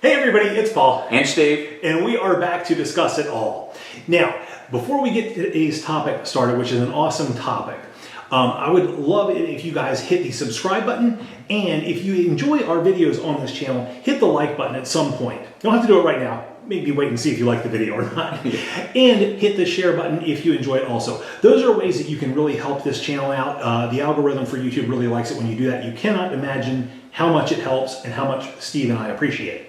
Hey everybody, it's Paul. And Steve. And we are back to discuss it all. Now, before we get today's topic started, which is an awesome topic, I would love it if you guys hit the subscribe button, and if you enjoy our videos on this channel, hit the like button at some point. You don't have to do it right now. Maybe wait and see if you like the video or not. And hit the share button if you enjoy it also. Those are ways that you can really help this channel out. The algorithm for YouTube really likes it when you do that. You cannot imagine how much it helps and how much Steve and I appreciate it.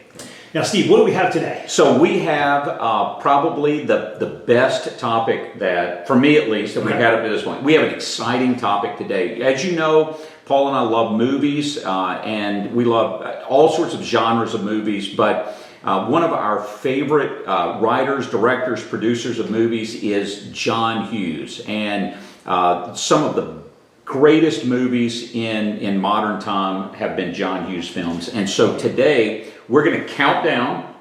Now, Steve, what do we have today? So we have probably the best topic that, for me at least, that we've had up to this point. We have an exciting topic today. As you know, Paul and I love movies, and we love all sorts of genres of movies, but one of our favorite writers, directors, producers of movies is John Hughes. And some of the greatest movies in modern time have been John Hughes films. And so today, we're going to count down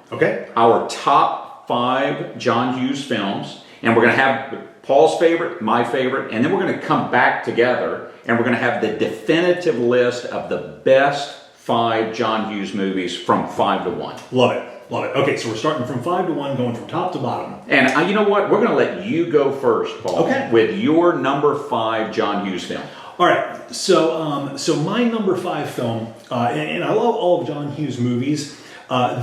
our top 5 John Hughes films, and we're going to have Paul's favorite, my favorite, and then we're going to come back together and we're going to have the definitive list of the best 5 John Hughes movies from 5 to 1. Love it. Love it. Okay, so we're starting from 5 to 1, going from top to bottom. And you know what? We're going to let you go first, Paul, with your number 5 John Hughes film. All right, so my number 5 film, and I love all of John Hughes movies.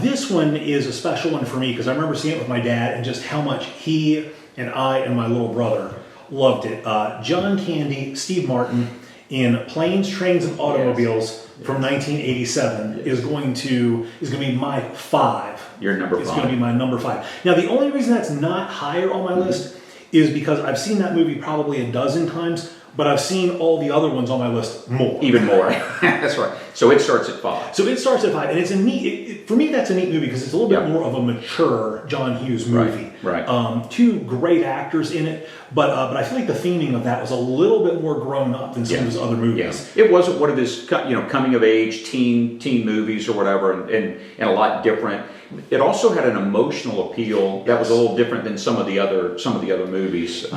This one is a special one for me because I remember seeing it with my dad and just how much he and I and my little brother loved it. John Candy, Steve Martin in Planes, Trains, and Automobiles from 1987 is going to be my 5. Your number 5. It's going to be my number 5. Now, the only reason that's not higher on my list is because I've seen that movie probably a dozen times. But I've seen all the other ones on my list more. Even more. That's right. So it starts at 5. So it starts at 5. And it's a neat, for me, that's a neat movie because it's a little bit more of a mature John Hughes movie. Right. 2 great actors in it. But I feel like the theming of that was a little bit more grown up than some of his other movies. It wasn't one of his coming of age teen movies or whatever, and a lot different. It also had an emotional appeal that was a little different than some of the other movies.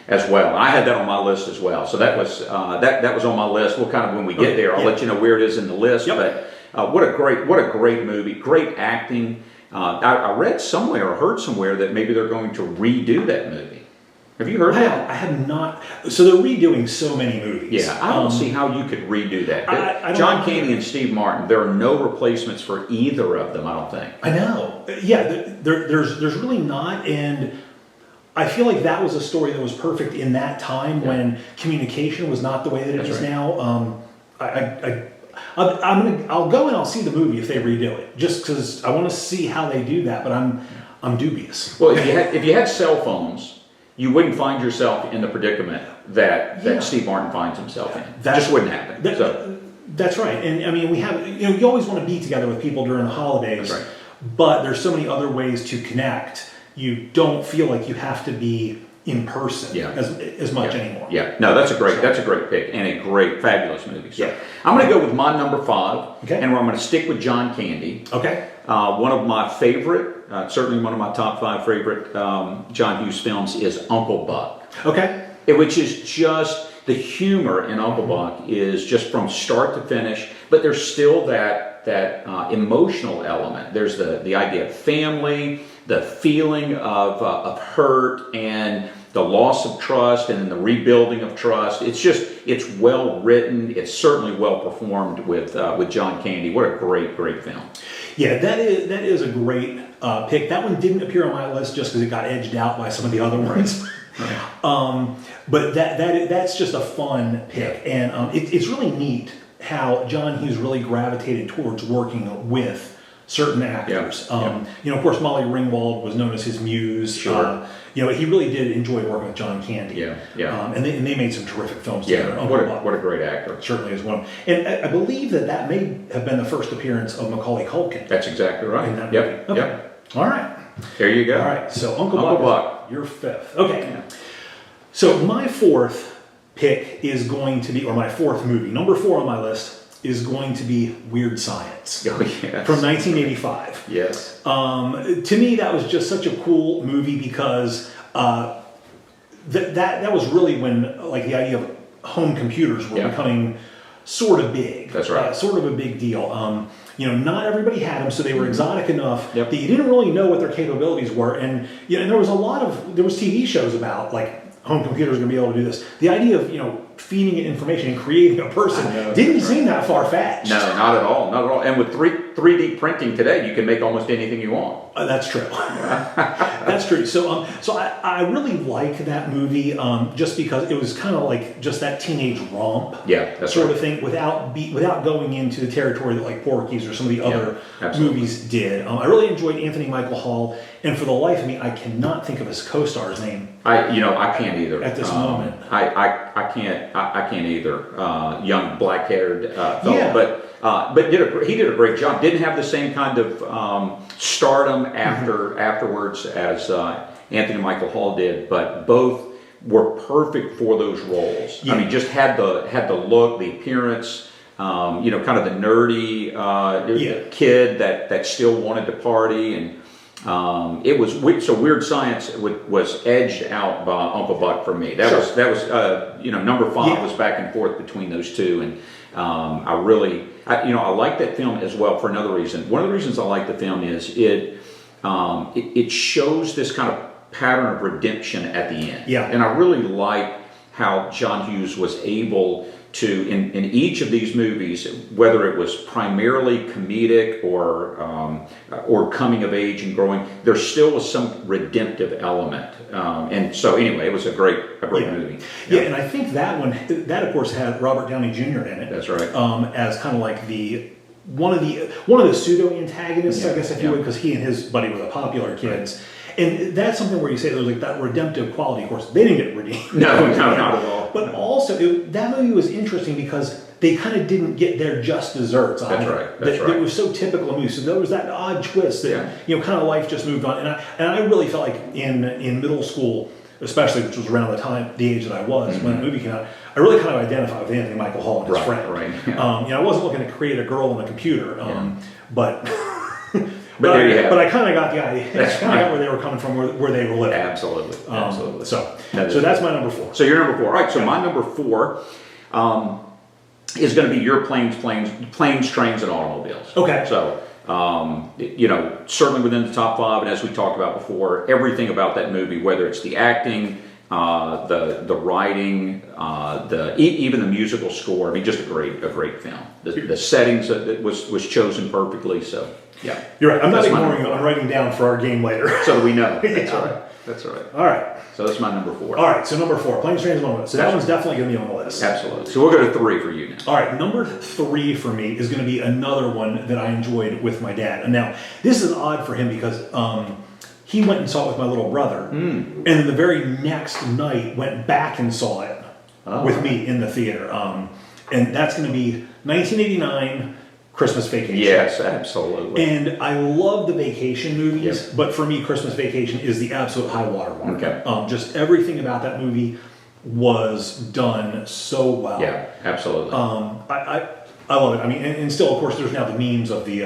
As well. I had that on my list as well. So that was that was on my list. We'll kind of, when we get there, I'll let you know where it is in the list. But what a great movie, great acting. I read somewhere or heard somewhere that maybe they're going to redo that movie. Have you heard that? I have not. So they're redoing so many movies. Yeah, I don't see how you could redo that. John Candy and Steve Martin, there are no replacements for either of them, I don't think. I know. Yeah, there's really not. And I feel like that was a story that was perfect in that time when communication was not the way that it is now. I'll go and I'll see the movie if they redo it, just because I want to see how they do that. But I'm dubious. Well, if you had cell phones, you wouldn't find yourself in the predicament that Steve Martin finds himself in. That just wouldn't happen. That's right. And I mean, we have you always want to be together with people during the holidays, but there's so many other ways to connect. You don't feel like you have to be in person as much anymore. Yeah, no, that's a great pick and a great, fabulous movie. So I'm going to go with my number 5, and I'm going to stick with John Candy. Okay. One of my favorite, certainly one of my top 5 favorite John Hughes films is Uncle Buck. Okay. Which is just, the humor in Uncle Buck is just from start to finish, but there's still that emotional element. There's the idea of family, the feeling of hurt, and the loss of trust, and then the rebuilding of trust. It's well written. It's certainly well performed with John Candy. What a great film. Yeah, that is a great pick. That one didn't appear on my list just because it got edged out by some of the other ones. But that's just a fun pick, and it's really neat how John Hughes really gravitated towards working with certain actors. Of course, Molly Ringwald was known as his muse. Sure. He really did enjoy working with John Candy. And they made some terrific films together. What a great actor. Certainly is one. And I believe that may have been the first appearance of Macaulay Culkin. That's exactly right. In that movie. Okay. All right. There you go. All right. So Uncle Buck, your 5th. Okay. So my 4th pick is going to be, or my 4th movie, number 4 on my list, is going to be Weird Science from 1985. Yes. To me, that was just such a cool movie because that was really when the idea of home computers were becoming sort of big. That's right. Sort of a big deal. not everybody had them, so they were exotic enough Yep. that you didn't really know what their capabilities were. And and there was TV shows about like home computers are going to be able to do this. The idea of feeding it information and creating a person didn't seem that far-fetched. No, not at all, not at all. And with 3D printing today, you can make almost anything you want. That's true. That's true. So, I really like that movie just because it was kind of like just that teenage romp, That's sort right. of thing, without going into the territory that like Porky's or some of the other movies did. I really enjoyed Anthony Michael Hall, and for the life of me, I cannot think of his co-star's name. I can't either At this moment. I can't either. Young black-haired fellow, but he did a great job. Didn't have the same kind of stardom afterwards as Anthony Michael Hall did, but both were perfect for those roles. I mean, just had the look, the appearance. Kind of the nerdy kid that still wanted to party, and it was so Weird Science was edged out by Uncle Buck for me. That was number 5 was back and forth between those two, and I like that film as well for another reason. One of the reasons I like the film is it shows this kind of pattern of redemption at the end. And I really like how John Hughes was able to, in each of these movies, whether it was primarily comedic or coming of age and growing, there still was some redemptive element. And so anyway, it was a great movie. And I think that of course had Robert Downey Jr. in it. That's right. As kind of like one of the pseudo antagonists, I guess, if you would, because he and his buddy were the popular kids. And that's something where you say there's like that redemptive quality. Of course, they didn't get redeemed. No, not at all. But also, that movie was interesting because they kind of didn't get their just desserts. That's right. It was so typical of movies. So there was that odd twist that kind of life just moved on. And I really felt like in middle school, especially, which was around the age that I was when the movie came out, I really kind of identified with Anthony Michael Hall and his friend. Right. Yeah. I wasn't looking to create a girl on the computer, but. But there you have it. But I kind of got the idea. I kind of got where they were coming from, where they were living. Absolutely. So that's my number 4. So you're number 4. All right. So my number 4 is going to be your planes, trains, and automobiles. Okay. So certainly within the top 5, and as we talked about before, everything about that movie, whether it's the acting, the writing, even the musical score. I mean, just a great film. The settings that was chosen perfectly. So. Yeah, you're right. I'm not ignoring you. I'm writing down for our game later. So that we know. That's right. All right. So that's my number 4. All right. So number 4, Planes, Trains, and Automobiles. So that one's definitely going to be on the list. Absolutely. So we'll go to 3 for you now. All right. Number 3 for me is going to be another one that I enjoyed with my dad. And now this is odd for him because he went and saw it with my little brother, and then the very next night went back and saw it with me in the theater. And that's going to be 1989. Christmas Vacation. Yes, absolutely. And I love the vacation movies, but for me, Christmas Vacation is the absolute high water mark. Okay. Just everything about that movie was done so well. Yeah, absolutely. I love it. I mean, and still, of course, there's now the memes of the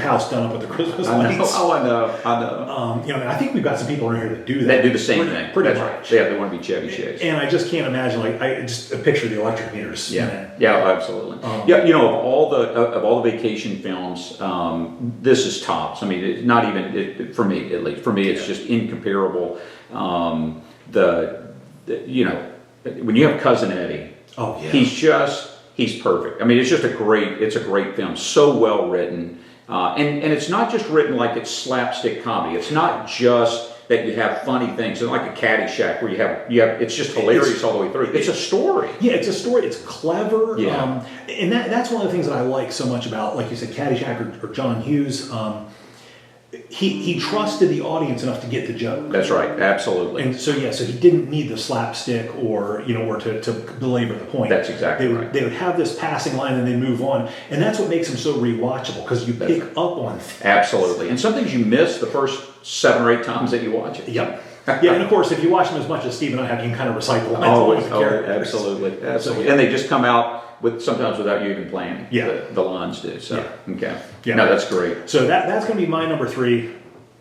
house done up with the Christmas lights. I know. I think we've got some people around here that do that. That do the same thing. Pretty That's much. Right. Yeah, they want to be Chevy Chase. And I just can't imagine. Like, I just picture the electric meters. Yeah, absolutely. Of all the vacation films, this is tops. I mean, it's not even for me at least. For me, it's just incomparable. When you have Cousin Eddie, he's perfect. I mean, it's a great film. So well written, and it's not just written like it's slapstick comedy. It's not just that you have funny things, and like a Caddyshack where you have it's just hilarious all the way through. It's a story. Yeah, it's a story. It's clever. Yeah. And that's one of the things that I like so much about, like you said, Caddyshack or John Hughes. He trusted the audience enough to get the joke. That's right, absolutely. And so he didn't need the slapstick or to belabor the point. That's exactly right. They would have this passing line and then move on, and that's what makes them so rewatchable because you pick up on things. Absolutely, and some things you miss the first 7 or 8 times that you watch it. Yep. Yeah, and of course, if you watch them as much as Steve and I have, you can kind of recite the lines. Absolutely. And they just come out sometimes without you even planning. Yeah. The lines do. So okay. Yeah. No, that's great. So that's going to be my number 3.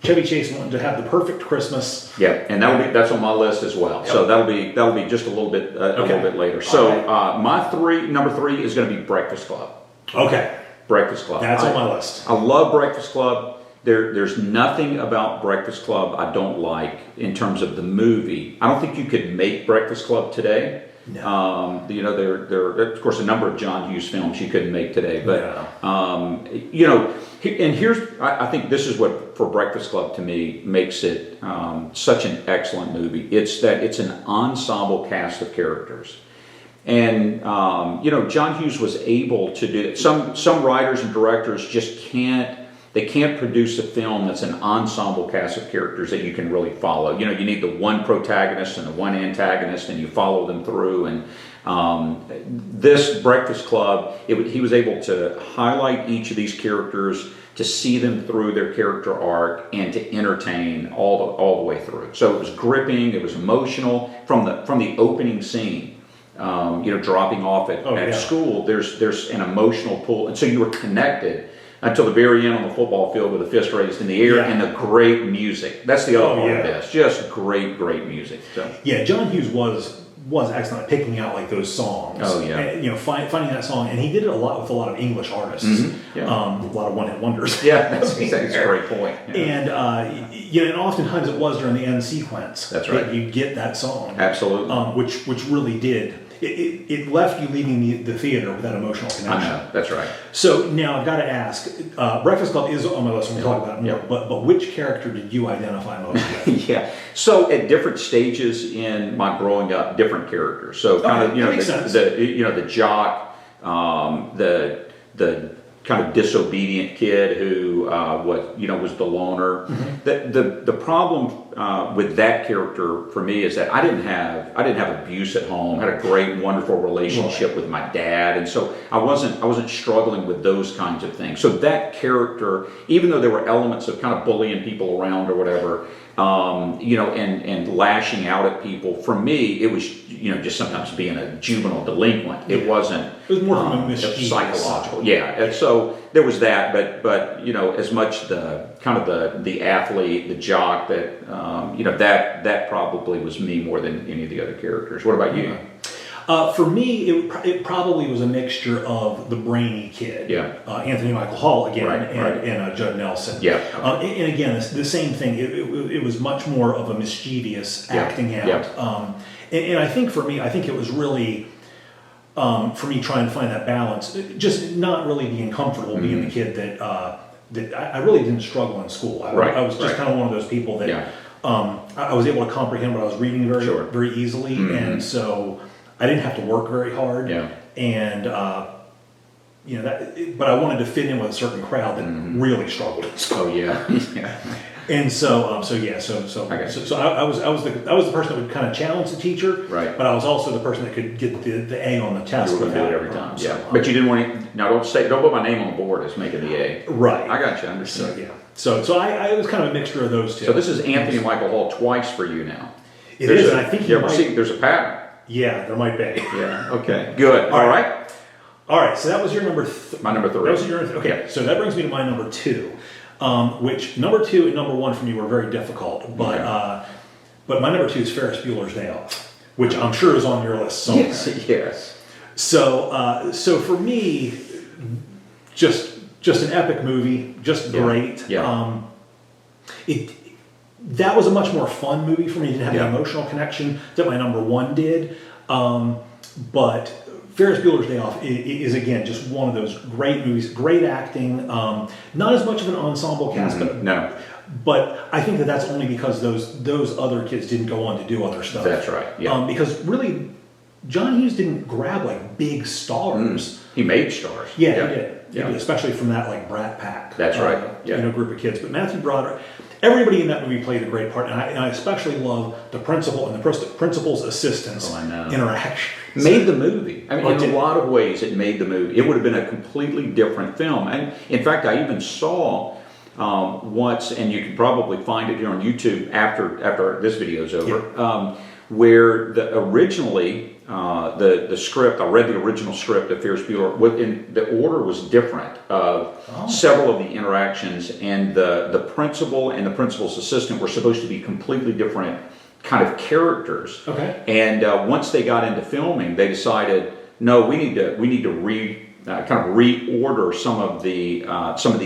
Chevy Chase wanted to have the perfect Christmas. Yeah, and that's on my list as well. Yep. So that'll be just a little bit later. So my number 3 is going to be Breakfast Club. Okay. Breakfast Club. That's on my list. I love Breakfast Club. There's nothing about Breakfast Club I don't like in terms of the movie. I don't think you could make Breakfast Club today. No. You know, there of course a number of John Hughes films you couldn't make today, but No. you know, and here's I think this is what for Breakfast Club to me makes it such an excellent movie. It's that it's an ensemble cast of characters. And you know, John Hughes was able to do that. Some writers and directors just can't produce a film that's an ensemble cast of characters that you can really follow. You know, you need the one protagonist and the one antagonist, and you follow them through. And this Breakfast Club, he was able to highlight each of these characters, to see them through their character arc, and to entertain all the way through. So it was gripping, it was emotional from the opening scene. You know, dropping off at school, there's an emotional pull, and so you were connected until the very end on the football field with a fist raised in the air and the great music. That's the other part of this. Just great music. So. Yeah, John Hughes was excellent at picking out like those songs. Oh yeah. And, you know, finding that song, and he did it a lot with a lot of English artists. Mm-hmm. Yeah. A lot of one-hit wonders. Yeah, that's a great point. Yeah. And you know, and oftentimes it was during the end sequence. That's right. That you get that song. Absolutely. Which really did. It left you leaving the theater with that emotional connection. I know, that's right. So now I've got to ask, Breakfast Club is on my list, we'll talk about it more, but which character did you identify most with? Yeah, so at different stages in my growing up, different characters. So kind of, you know, the jock, the kind of disobedient kid who was the loner. Mm-hmm. The problem with that character for me is that I didn't have abuse at home. I had a great, wonderful relationship with my dad, and so I wasn't struggling with those kinds of things. So that character, even though there were elements of kind of bullying people around or whatever, you know, and lashing out at people, for me it was, you know, just sometimes being a juvenile delinquent. It wasn't. It was more from a mischievous psychological. Yeah, and so there was that, but you know, as much the kind of the athlete, the jock, that you know, that probably was me more than any of the other characters. What about you? For me, it probably was a mixture of the brainy kid, Anthony Michael Hall again, and Judd Nelson. Yeah. And again, the same thing. It was much more of a mischievous acting out. Yeah. And I think for me, it was really for me trying to find that balance, just not really being comfortable being the kid that I really didn't struggle in school. I was just kind of one of those people that I was able to comprehend what I was reading very easily, and so I didn't have to work very hard. Yeah. And you know, but I wanted to fit in with a certain crowd that really struggled in school. Oh yeah. Yeah. And so I was the person that would kind of challenge the teacher, right? But I was also the person that could get the A on the test. You were going to do it every time, yeah. But you didn't want to. Now don't put my name on the board as making the A. Right. I got you. I understand. So I was kind of a mixture of those two. So this is Anthony Michael Hall twice for you now. It is, and I think there's a pattern. Yeah, there might be. Yeah. Okay. Good. All right. All right. So that was your number. My number 3. That was your okay. Yeah. So that brings me to my number 2. Which number 2 and number 1 for me were very difficult, but my number 2 is Ferris Bueller's Day Off, which I'm sure is on your list somewhere. Yes. So for me, just an epic movie, just great. Yeah. That was a much more fun movie for me. It didn't have the emotional connection that my number 1 did, but Ferris Bueller's Day Off is again just one of those great movies, great acting, not as much of an ensemble cast, but I think that's only because those other kids didn't go on to do other stuff. That's right. Yeah. Because really, John Hughes didn't grab like big stars. He made stars. Yeah, he did. Yeah. Especially from that like Brat Pack. That's right. You know, group of kids. But Matthew Broderick, everybody in that movie played a great part, and I especially love the principal and the principal's assistant's interaction. Made the movie. I mean, in a lot of ways, it made the movie. It would have been a completely different film. And in fact, I even saw once, and you can probably find it here on YouTube after this video is over, where originally the script, I read the original script of Ferris Bueller, the order was different. Several of the interactions, and the principal and the principal's assistant were supposed to be completely different kind of characters. Okay. And once they got into filming, they decided, no, we need to kind of reorder some of the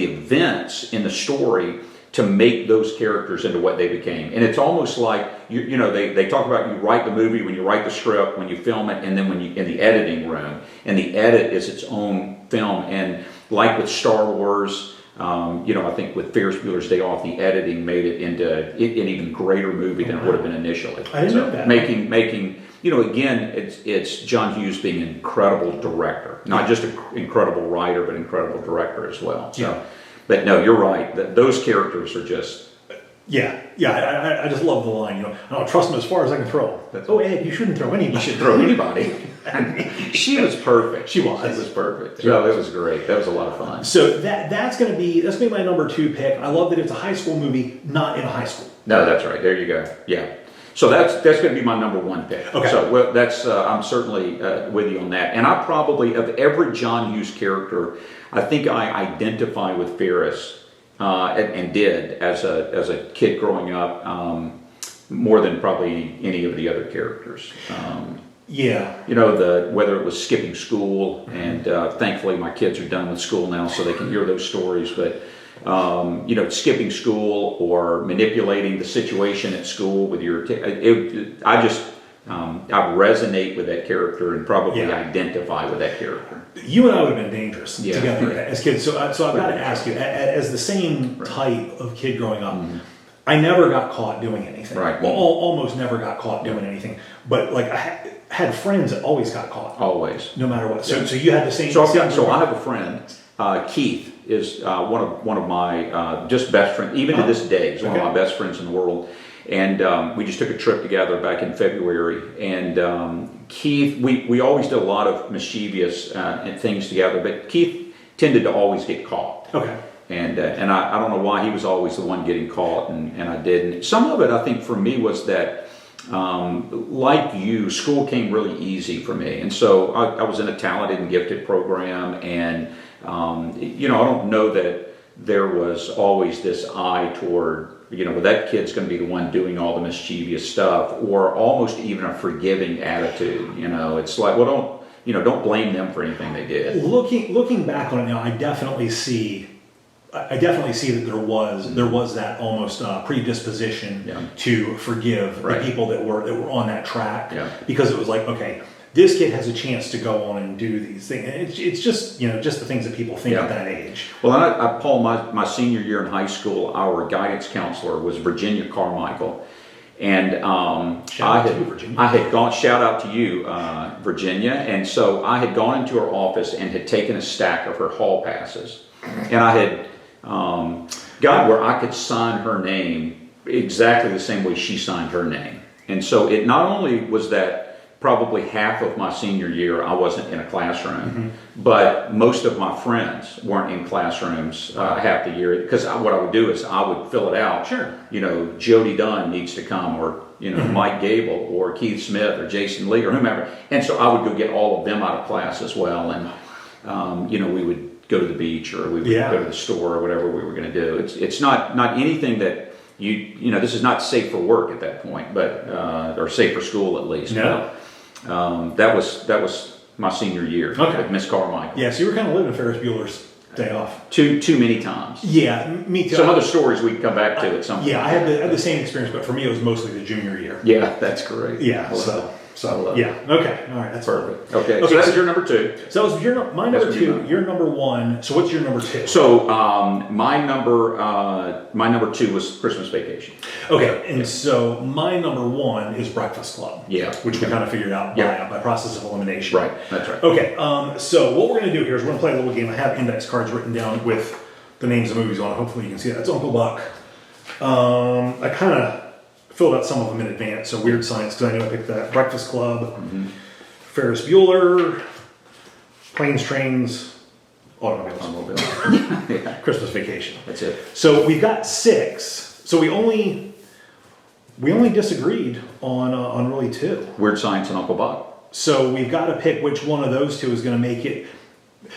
events in the story to make those characters into what they became. And it's almost like, you know, they talk about you write the movie, when you write the script, when you film it, and then when you in the editing room. And the edit is its own film. And like with Star Wars, you know, I think with Ferris Bueller's Day Off, the editing made it into an even greater movie than it would have been initially. I didn't know that. Making, you know, again, it's John Hughes being an incredible director, not just an incredible writer, but incredible director as well. So, Yeah. But no, you're right. Those characters are just. Yeah. I just love the line. You know, I don't trust him as far as I can throw. Oh, Ed, you shouldn't throw anybody. You should throw anybody. She was perfect. She was. She was perfect. No, it was great. That was a lot of fun. So that's gonna be my number 2 pick. I love that it's a high school movie, not in a high school. No, that's right. There you go. Yeah. So that's going to be my number 1 pick. Okay. So well, that's I'm certainly with you on that. And I probably, of every John Hughes character, I think I identify with Ferris and did as a kid growing up more than probably any of the other characters. Yeah. You know, whether it was skipping school, and thankfully my kids are done with school now, so they can hear those stories. But you know, skipping school or manipulating the situation at school with your, I resonate with that character and probably identify with that character. You and I would have been dangerous together as kids. So I've got to ask you, as the same type of kid growing up, I never got caught doing anything. Right. Well, almost never got caught doing anything. But like I had friends that always got caught. Always. No matter what. So you had the same. So I have a friend, Keith is one of my just best friends, even to this day. He's one of my best friends in the world. And we just took a trip together back in February. And Keith, we always did a lot of mischievous things together, but Keith tended to always get caught. Okay. And I don't know why he was always the one getting caught, and I didn't. Some of it, I think, for me was that, like you, school came really easy for me. And so I was in a talented and gifted program, and you know, I don't know that there was always this eye toward, you know, well, that kid's going to be the one doing all the mischievous stuff, or almost even a forgiving attitude. You know, it's like, well, don't blame them for anything they did. Looking back on it now, I definitely see that there was that almost predisposition to forgive the people that were on that track, because it was like, okay, this kid has a chance to go on and do these things. And it's just, you know, just the things that people think at that age. Well, Paul, my senior year in high school, our guidance counselor was Virginia Carmichael. And I had gone, shout out to you, Virginia. And so I had gone into her office and had taken a stack of her hall passes. And I had got where I could sign her name exactly the same way she signed her name. And so it not only was that probably half of my senior year I wasn't in a classroom, but most of my friends weren't in classrooms half the year, because what I would do is I would fill it out. Sure. You know, Jody Dunn needs to come, or, you know, Mike Gable, or Keith Smith, or Jason Lee, or whomever. And so I would go get all of them out of class as well. And, you know, we would go to the beach, or we would go to the store, or whatever we were going to do. It's not anything that you know, this is not safe for work at that point, but or safe for school at least. No. But, that was my senior year with Miss Carmichael. Yeah, so you were kind of living Ferris Bueller's Day Off. Too many times. Yeah, me too. Some other stories we can come back to at some point. Yeah, I had the same experience, but for me it was mostly the junior year. Yeah, that's great. Yeah, so yeah, okay, all right, that's perfect. Okay, so that was your number 2. So that was my number 2. Your number 1. So what's your number 2? So my number 2 was Christmas Vacation. Okay, and so my number 1 is Breakfast Club. Yeah, which we kind of figured out by process of elimination. Right, that's right. Okay, so what we're going to do here is we're going to play a little game. I have index cards written down with the names of movies on it. Hopefully you can see that. It's Uncle Buck. I kind of filled out some of them in advance, so Weird Science, because I knew I picked that. Breakfast Club, Ferris Bueller, Planes, Trains, Automobiles. Christmas Vacation. That's it. So we've got 6. So we only disagreed on really 2. Weird Science and Uncle Buck. So we've got to pick which one of those 2 is going to make it.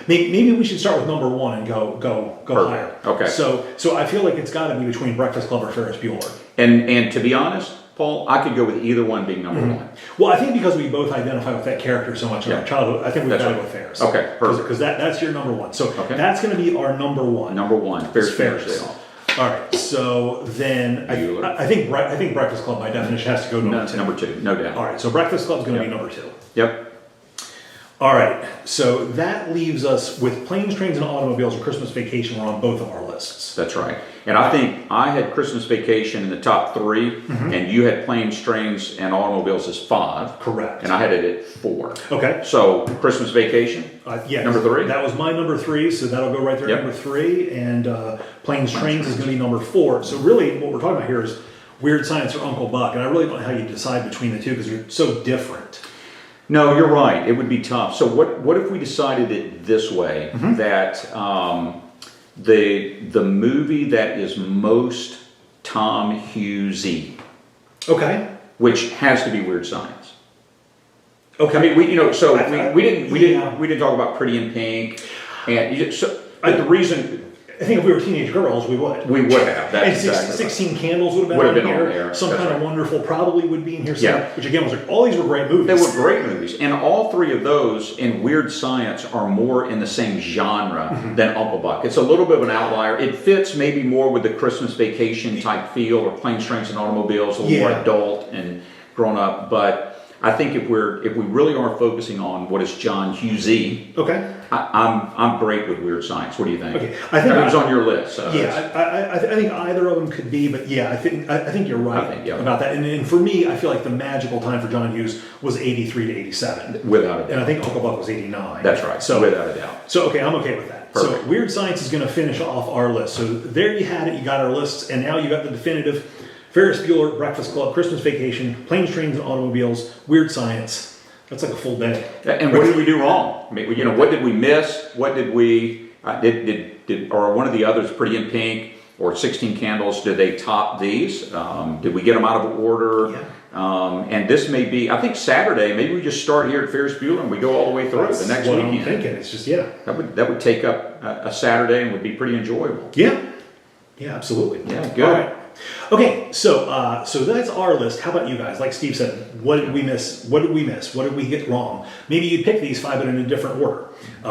Maybe we should start with number 1 and go higher. Okay. So I feel like it's got to be between Breakfast Club or Ferris Bueller. And to be honest, Paul, I could go with either one being number one. Well, I think because we both identify with that character so much in our childhood, I think we've got to go Ferris. Okay, perfect. Because that's your number one. So that's going to be our number one. Number one, Ferris. All right, so then I think Breakfast Club by definition has to go number two. Number two, no doubt. All right, so Breakfast Club is going to be number two. Yep. All right, so that leaves us with Planes, Trains, and Automobiles and Christmas Vacation were on both of our lists. That's right. And I think I had Christmas Vacation in the top three, and you had Planes, Trains, and Automobiles as 5. Correct. And I had it at 4. Okay. So Christmas Vacation, yes. number 3? That was my number 3, so that'll go right there at number 3. And Planes, Trains is going to be number 4. So really what we're talking about here is Weird Science or Uncle Buck. And I really don't know how you decide between the two because they're so different. No, you're right. It would be tough. So what if we decided it this way, that the movie that is most Tom Hughes-y, which has to be Weird Science. Okay. I mean, we didn't talk about Pretty in Pink, and but the reason. I think if we were teenage girls, we would. We would have. That's and exactly 16 Candles would have been on there. Some Kind of Wonderful probably would be in here. Which again was like, all these were great movies. They were great movies. And all 3 of those in Weird Science are more in the same genre than Uncle Buck. It's a little bit of an outlier. It fits maybe more with the Christmas Vacation type feel, or Planes, Trains, and Automobiles, a little more adult and grown up. But I think if we really are focusing on what is John Hughes-y, I'm great with Weird Science. What do you think? Okay, I think it was on your list. So I think either of them could be, but I think you're right about that. And for me, I feel like the magical time for John Hughes was 83 to 87, without a doubt. And I think Uncle Buck was 89. That's right. So without a doubt. So I'm okay with that. Perfect. So Weird Science is going to finish off our list. So there you had it. You got our lists, and now you got the definitive. Ferris Bueller, Breakfast Club, Christmas Vacation, Planes, Trains, and Automobiles, Weird Science. That's like a full day. And what did we do wrong? I mean, what did we miss? What did we or one of the others, Pretty in Pink or 16 Candles, did they top these? Did we get them out of order? Yeah. And this may be, I think Saturday, maybe we just start here at Ferris Bueller and we go all the way through the next what weekend. I'm thinking. It's just that would take up a Saturday and would be pretty enjoyable. Yeah, absolutely. Yeah, good. All right. Okay, so that's our list. How about you guys? Like Steve said, what did we miss? What did we miss? What did we get wrong? Maybe you pick these 5, but in a different order.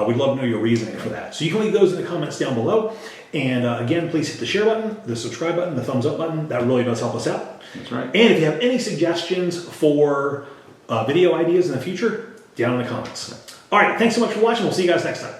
We'd love to know your reasoning for that. So you can leave those in the comments down below. And again, please hit the share button, the subscribe button, the thumbs up button. That really does help us out. That's right. And if you have any suggestions for video ideas in the future, down in the comments. All right, thanks so much for watching. We'll see you guys next time.